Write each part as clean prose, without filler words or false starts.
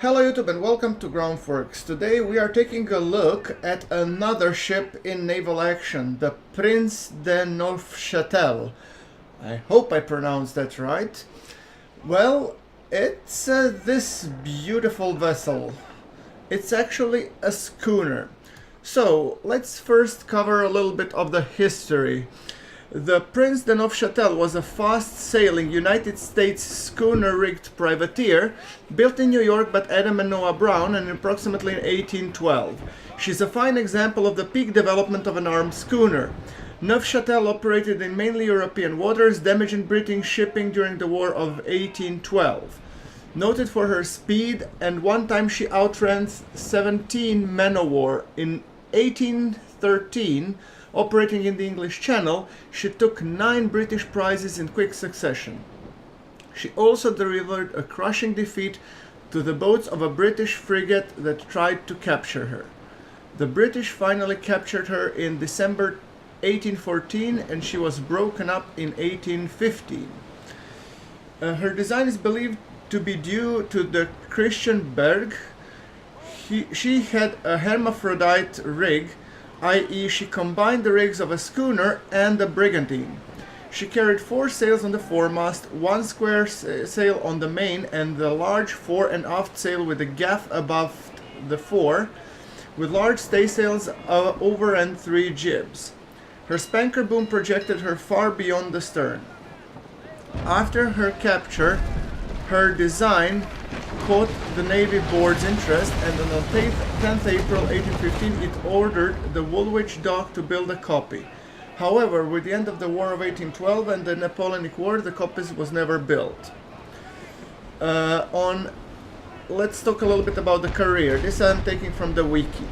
Hello YouTube and welcome to GrunfWorks. Today we are taking a look at another ship in naval action, the Prince de Neufchatel. I hope I pronounced that right. Well, it's this beautiful vessel. It's actually a schooner. So let's first cover a little bit of the history. The Prince de Neufchatel was a fast-sailing United States schooner-rigged privateer built in New York by Adam and Noah Brown and approximately in 1812. She's a fine example of the peak development of an armed schooner. Neufchatel operated in mainly European waters, damaging British shipping during the War of 1812. Noted for her speed, and one time she outran 17 men-of-war. In 1813, operating in the English Channel, she took 9 British prizes in quick succession. She also delivered a crushing defeat to the boats of a British frigate that tried to capture her. The British finally captured her in December 1814 and she was broken up in 1815. Her design is believed to be due to the Christian Berg. She had a hermaphrodite rig, i.e. she combined the rigs of a schooner and a brigantine. She carried 4 sails on the foremast, 1 square sail on the main, and the large fore and aft sail with a gaff above the fore, with large staysails over and 3 jibs. Her spanker boom projected her far beyond the stern. After her capture, her design caught the Navy Board's interest, and on 10th April 1815 it ordered the Woolwich Dock to build a copy. However, with the end of the War of 1812 and the Napoleonic War, the copy was never built. Let's talk a little bit about the career. This I'm taking from the Wiki.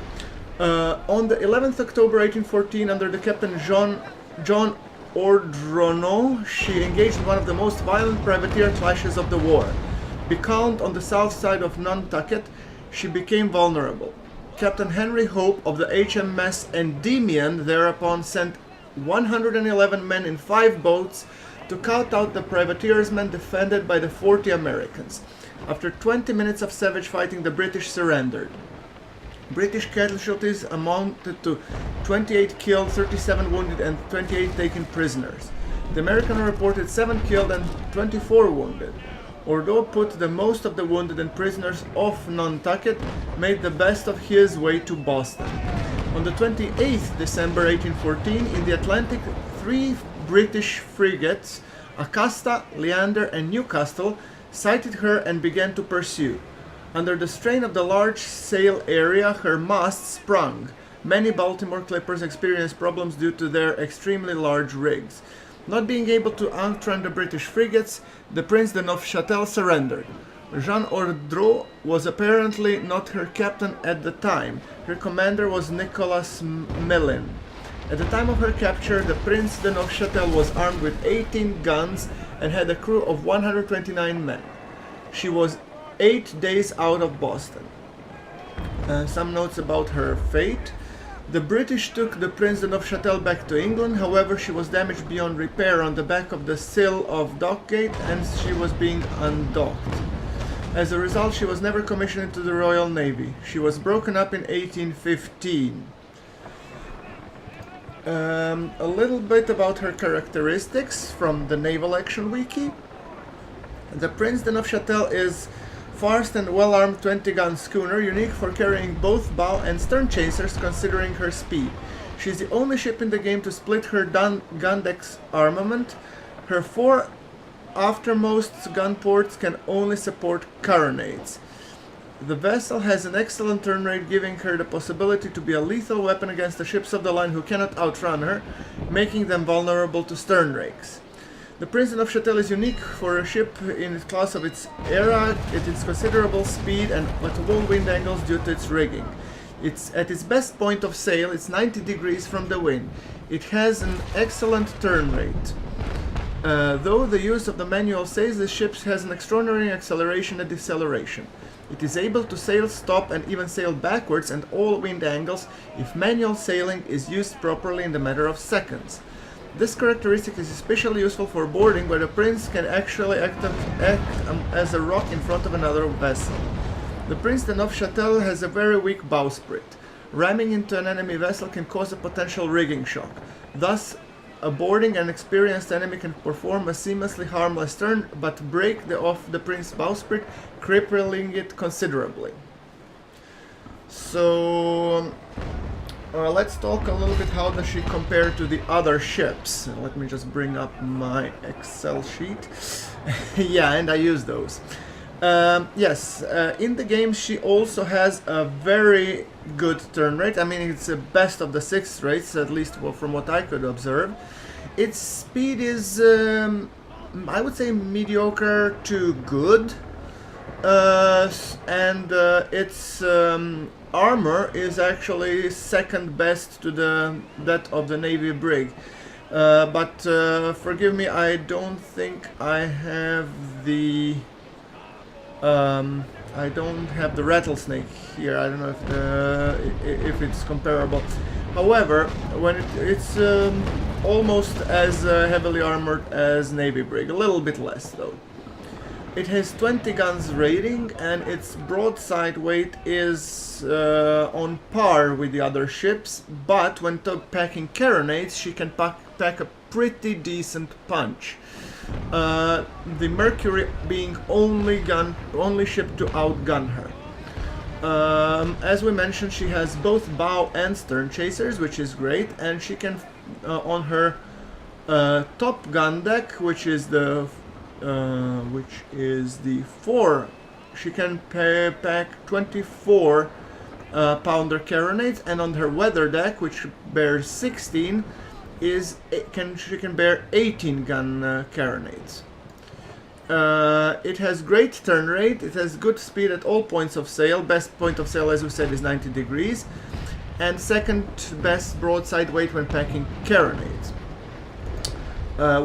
On the 11th October 1814, under the Captain John Ordronaux, she engaged in one of the most violent privateer clashes of the war. Becalmed on the south side of Nantucket, she became vulnerable. Captain Henry Hope of the HMS Endymion thereupon sent 111 men in 5 boats to cut out the privateersmen defended by the 40 Americans. After 20 minutes of savage fighting, the British surrendered. British casualties amounted to 28 killed, 37 wounded and 28 taken prisoners. The American reported 7 killed and 24 wounded. Ordronaux put the most of the wounded and prisoners off Nantucket, made the best of his way to Boston. On the 28th December 1814, in the Atlantic, 3 British frigates, Acasta, Leander and Newcastle, sighted her and began to pursue. Under the strain of the large sail area, her masts sprung. Many Baltimore clippers experienced problems due to their extremely large rigs. Not being able to outrun the British frigates, the Prince de Neufchatel surrendered. Jean Ordronaux was apparently not her captain at the time. Her commander was Nicholas Mellin. At the time of her capture, the Prince de Neufchatel was armed with 18 guns and had a crew of 129 men. She was 8 days out of Boston. Some notes about her fate. The British took the Prince de Neufchatel back to England, however she was damaged beyond repair on the back of the sill of Dockgate and she was being undocked. As a result, she was never commissioned into the Royal Navy. She was broken up in 1815. A little bit about her characteristics from the Naval Action Wiki. The Prince de Neufchatel is fast and well-armed 20-gun schooner, unique for carrying both bow and stern chasers considering her speed. She is the only ship in the game to split her gun deck's armament. Her 4 aftermost gun ports can only support carronades. The vessel has an excellent turn rate, giving her the possibility to be a lethal weapon against the ships of the line who cannot outrun her, making them vulnerable to stern rakes. The Prince de Neufchatel is unique for a ship in its class of its era. It is considerable speed and at low wind angles due to its rigging. It's at its best point of sail, it's 90 degrees from the wind. It has an excellent turn rate. Though the use of the manual sails, the ship has an extraordinary acceleration and deceleration. It is able to sail, stop and even sail backwards at all wind angles if manual sailing is used properly in the matter of seconds. This characteristic is especially useful for boarding, where the prince can actually act as a rock in front of another vessel. The Prince de Neufchatel has a very weak bowsprit. Ramming into an enemy vessel can cause a potential rigging shock. Thus, a boarding an experienced enemy can perform a seamlessly harmless turn, but break off the Prince's bowsprit, crippling it considerably. So, let's talk a little bit how does she compare to the other ships. Let me just bring up my Excel sheet. Yeah, and I use those. Yes, in the game she also has a very good turn rate. I mean, it's the best of the 6 rates, at least from what I could observe. Its speed is, I would say, mediocre to good. And its armor is actually second best to that of the Navy brig. But forgive me, I don't think I have the rattlesnake here. I don't know if it's comparable. However, when it's almost as heavily armored as Navy brig, a little bit less though. It has 20 guns rating, and its broadside weight is on par with the other ships, but when packing carronades she can pack a pretty decent punch. The Mercury being only ship to outgun her. As we mentioned, she has both bow and stern chasers, which is great, and she can on her top gun deck, which is the 4, she can pack 24 pounder carronades, and on her weather deck, which bears 16, she can bear 18 gun carronades. It has great turn rate, it has good speed at all points of sail. Best point of sail, as we said, is 90 degrees, and second best broadside weight when packing carronades.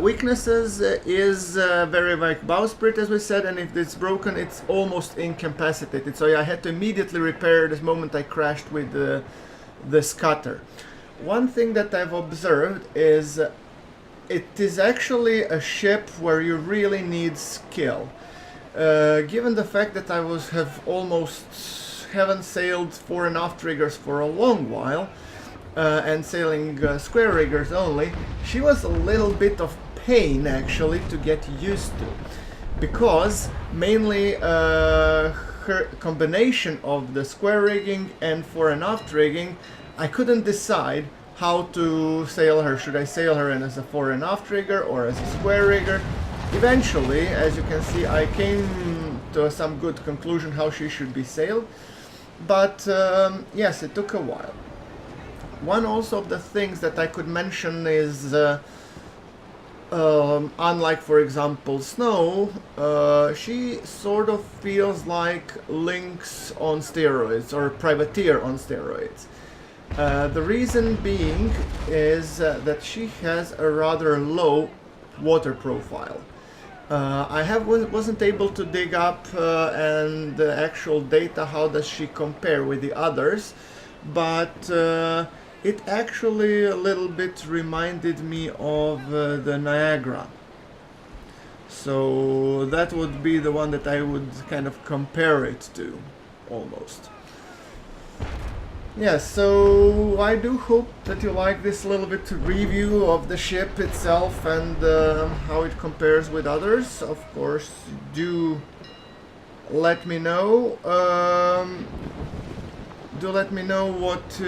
Weaknesses is very weak bowsprit, as we said, and if it's broken, it's almost incapacitated. So I had to immediately repair this moment I crashed with this cutter. One thing that I've observed is it is actually a ship where you really need skill. Given the fact that I haven't sailed fore and aft riggers for a long while, and sailing square riggers only, she was a little bit of pain actually to get used to, because mainly her combination of the square rigging and fore and aft rigging, I couldn't decide how to sail her. Should I sail her as a fore and aft rigger or as a square rigger? Eventually, as you can see, I came to some good conclusion how she should be sailed, but yes, it took a while. One also of the things that I could mention is, unlike, for example, Snow, she sort of feels like Lynx on steroids, or Privateer on steroids. The reason being is that she has a rather low water profile. I wasn't able to dig up and the actual data, how does she compare with the others, but it actually a little bit reminded me of the Niagara. So that would be the one that I would kind of compare it to, almost. Yeah, so I do hope that you like this little bit review of the ship itself and how it compares with others. Of course, do let me know. Do let me know what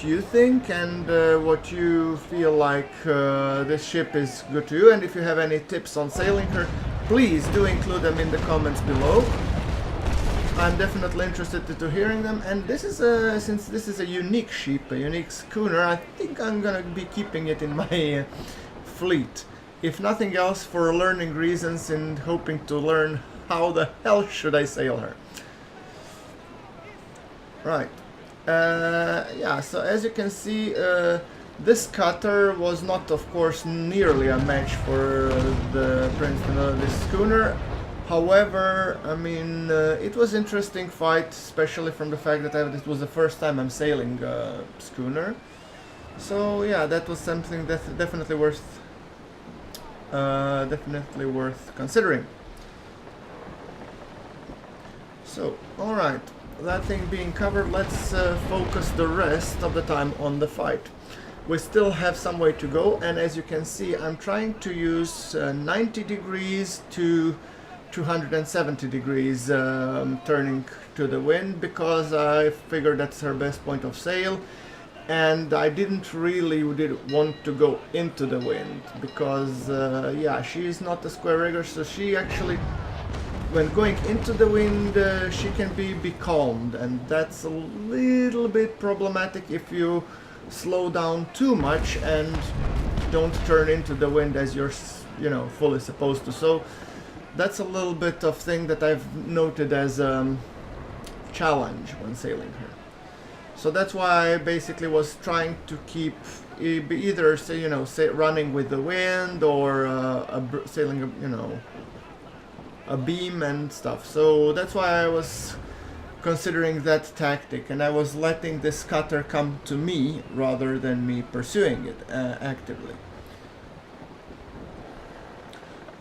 you think and what you feel like this ship is good to you, and if you have any tips on sailing her, please do include them in the comments below. I'm definitely interested to hearing them, and this is since this is a unique ship, a unique schooner, I think I'm gonna be keeping it in my fleet, if nothing else for learning reasons and hoping to learn how the hell should I sail her. Right. Yeah, so as you can see, this cutter was not, of course, nearly a match for the Prince de Neufchatel, this schooner. However, I mean, it was interesting fight, especially from the fact that it was the first time I'm sailing a schooner. So yeah, that was something that's definitely worth considering. So, alright, that thing being covered, let's focus the rest of the time on the fight. We still have some way to go, and as you can see, I'm trying to use 90 degrees to 270 degrees turning to the wind, because I figured that's her best point of sail, and I didn't really want to go into the wind, because yeah, she's not a square rigger, so she actually, when going into the wind, she can be becalmed, and that's a little bit problematic if you slow down too much and don't turn into the wind as you're, you know, fully supposed to. So that's a little bit of thing that I've noted as a challenge when sailing her. So that's why I basically was trying to keep either, say, you know, running with the wind, or sailing, you know, a beam and stuff. So that's why I was considering that tactic, and I was letting this cutter come to me rather than me pursuing it actively.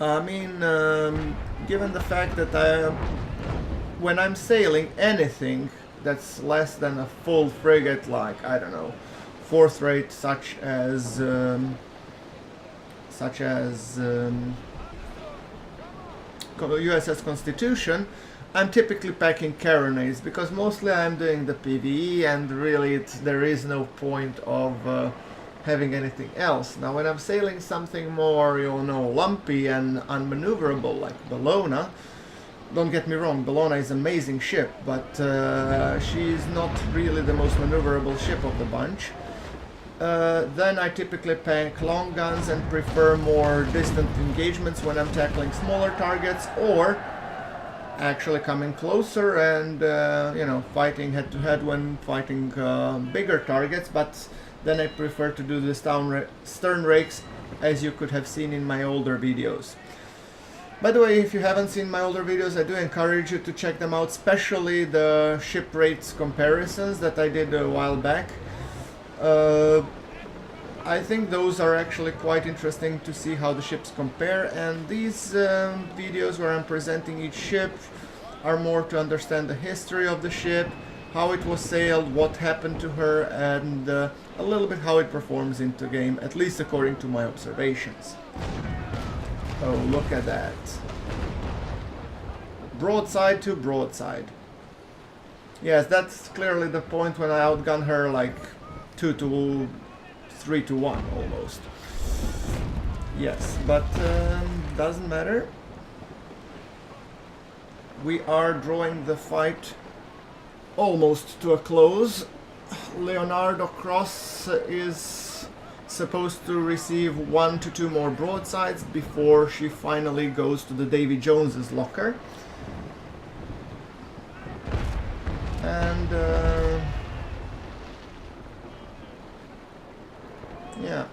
I mean, given the fact that when I'm sailing anything that's less than a full frigate, like, I don't know, fourth rate, such as USS Constitution, I'm typically packing carronades, because mostly I'm doing the PvE, and really there is no point of having anything else. Now when I'm sailing something more, you know, lumpy and unmaneuverable, like Bellona, don't get me wrong, Bellona is an amazing ship, but she's not really the most maneuverable ship of the bunch. Then I typically pack long guns and prefer more distant engagements when I'm tackling smaller targets, or actually coming closer and you know, fighting head to head when fighting bigger targets. But then I prefer to do the stern rakes, as you could have seen in my older videos. By the way, if you haven't seen my older videos, I do encourage you to check them out, especially the ship rates comparisons that I did a while back. I think those are actually quite interesting to see how the ships compare, and these videos where I'm presenting each ship are more to understand the history of the ship, how it was sailed, what happened to her, and a little bit how it performs into game, at least according to my observations. Oh, look at that. Broadside to broadside. Yes, that's clearly the point when I outgun her like 2 to 3 to 1 almost. Yes, but doesn't matter. We are drawing the fight almost to a close. Leonardo Cross is supposed to receive 1 to 2 more broadsides before she finally goes to the Davy Jones's locker. And yeah.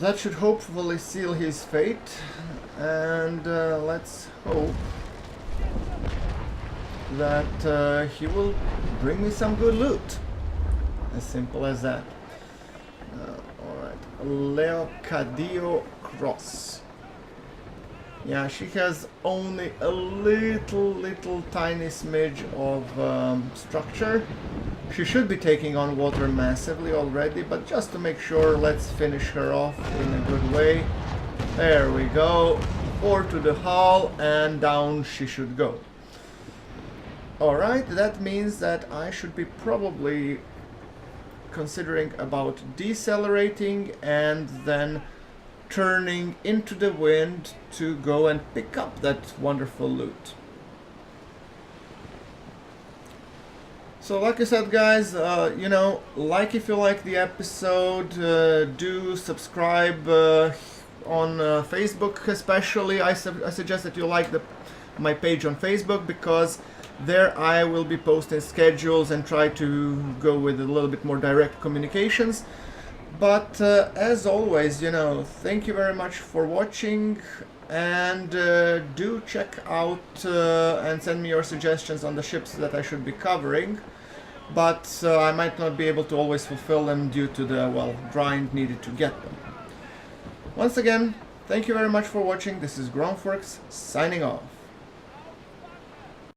That should hopefully seal his fate, and let's hope that he will bring me some good loot. As simple as that. Alright, Leocadio Cross. Yeah, she has only a little tiny smidge of structure. She should be taking on water massively already, but just to make sure, let's finish her off in a good way. There we go. 4 to the hull, and down she should go. Alright, that means that I should be probably considering about decelerating and then turning into the wind to go and pick up that wonderful loot. So like I said, guys, you know, like if you like the episode, do subscribe on Facebook especially. I suggest that you like my page on Facebook, because there I will be posting schedules and try to go with a little bit more direct communications. But as always, thank you very much for watching, and do check out and send me your suggestions on the ships that I should be covering. But I might not be able to always fulfill them due to the, grind needed to get them. Once again, thank you very much for watching. This is GrunfWorks signing off.